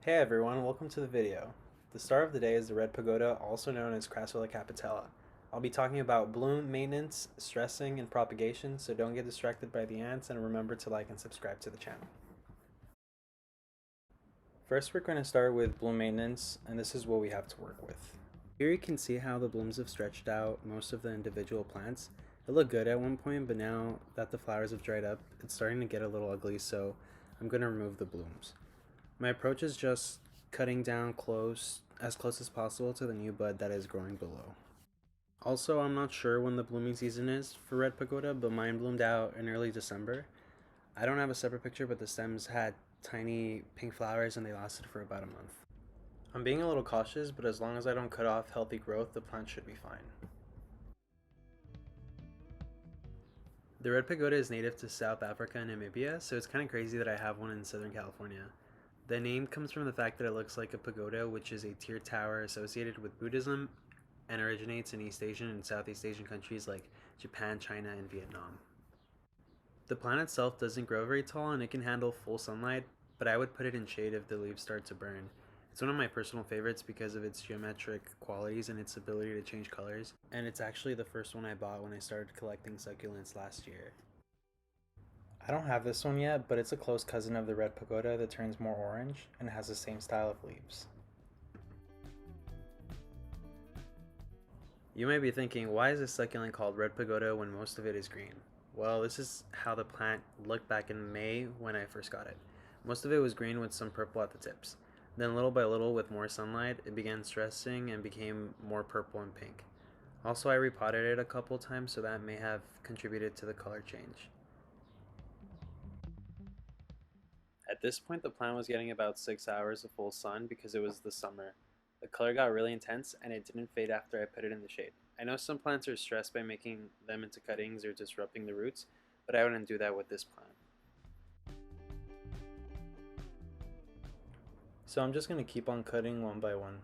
Hey everyone, welcome to the video. The star of the day is the red pagoda, also known as Crassula Capitella. I'll be talking about bloom maintenance, stressing, and propagation, so don't get distracted by the ants and remember to like and subscribe to the channel. First we're going to start with bloom maintenance, and this is what we have to work with. Here you can see how the blooms have stretched out most of the individual plants. It looked good at one point, but now that the flowers have dried up, it's starting to get a little ugly, so I'm going to remove the blooms. My approach is just cutting down as close as possible to the new bud that is growing below. Also, I'm not sure when the blooming season is for red pagoda, but mine bloomed out in early December. I don't have a separate picture, but the stems had tiny pink flowers and they lasted for about a month. I'm being a little cautious, but as long as I don't cut off healthy growth, the plant should be fine. The red pagoda is native to South Africa and Namibia, so it's kind of crazy that I have one in Southern California. The name comes from the fact that it looks like a pagoda, which is a tiered tower associated with Buddhism and originates in East Asian and Southeast Asian countries like Japan, China, and Vietnam. The plant itself doesn't grow very tall and it can handle full sunlight, but I would put it in shade if the leaves start to burn. It's one of my personal favorites because of its geometric qualities and its ability to change colors, and it's actually the first one I bought when I started collecting succulents last year. I don't have this one yet, but it's a close cousin of the red pagoda that turns more orange and has the same style of leaves. You may be thinking, why is this succulent called red pagoda when most of it is green? Well, this is how the plant looked back in May when I first got it. Most of it was green with some purple at the tips. Then little by little, with more sunlight, it began stressing and became more purple and pink. Also, I repotted it a couple times, so that may have contributed to the color change. At this point, the plant was getting about 6 hours of full sun because it was the summer. The color got really intense and it didn't fade after I put it in the shade. I know some plants are stressed by making them into cuttings or disrupting the roots, but I wouldn't do that with this plant. So I'm just going to keep on cutting one by one.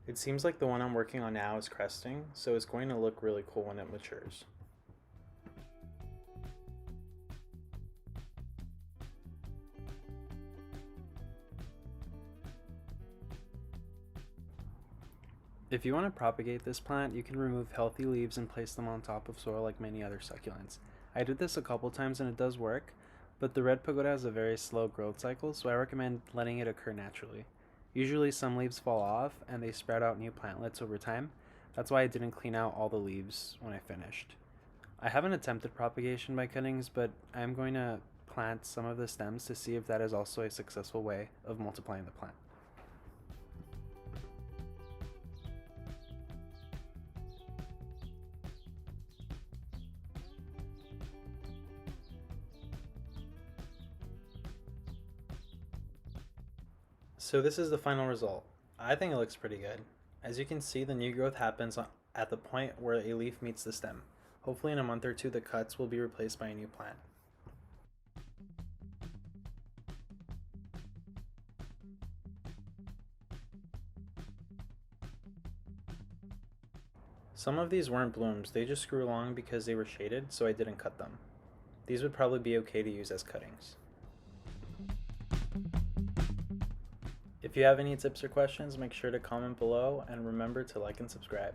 It seems like the one I'm working on now is cresting, so it's going to look really cool when it matures. If you want to propagate this plant, you can remove healthy leaves and place them on top of soil like many other succulents. I did this a couple times and it does work, but the red pagoda has a very slow growth cycle, so I recommend letting it occur naturally. Usually some leaves fall off and they sprout out new plantlets over time. That's why I didn't clean out all the leaves when I finished. I haven't attempted propagation by cuttings, but I'm going to plant some of the stems to see if that is also a successful way of multiplying the plant. So this is the final result. I think it looks pretty good. As you can see, the new growth happens at the point where a leaf meets the stem. Hopefully in a month or two, the cuts will be replaced by a new plant. Some of these weren't blooms, they just grew along because they were shaded, so I didn't cut them. These would probably be okay to use as cuttings. If you have any tips or questions, make sure to comment below and remember to like and subscribe.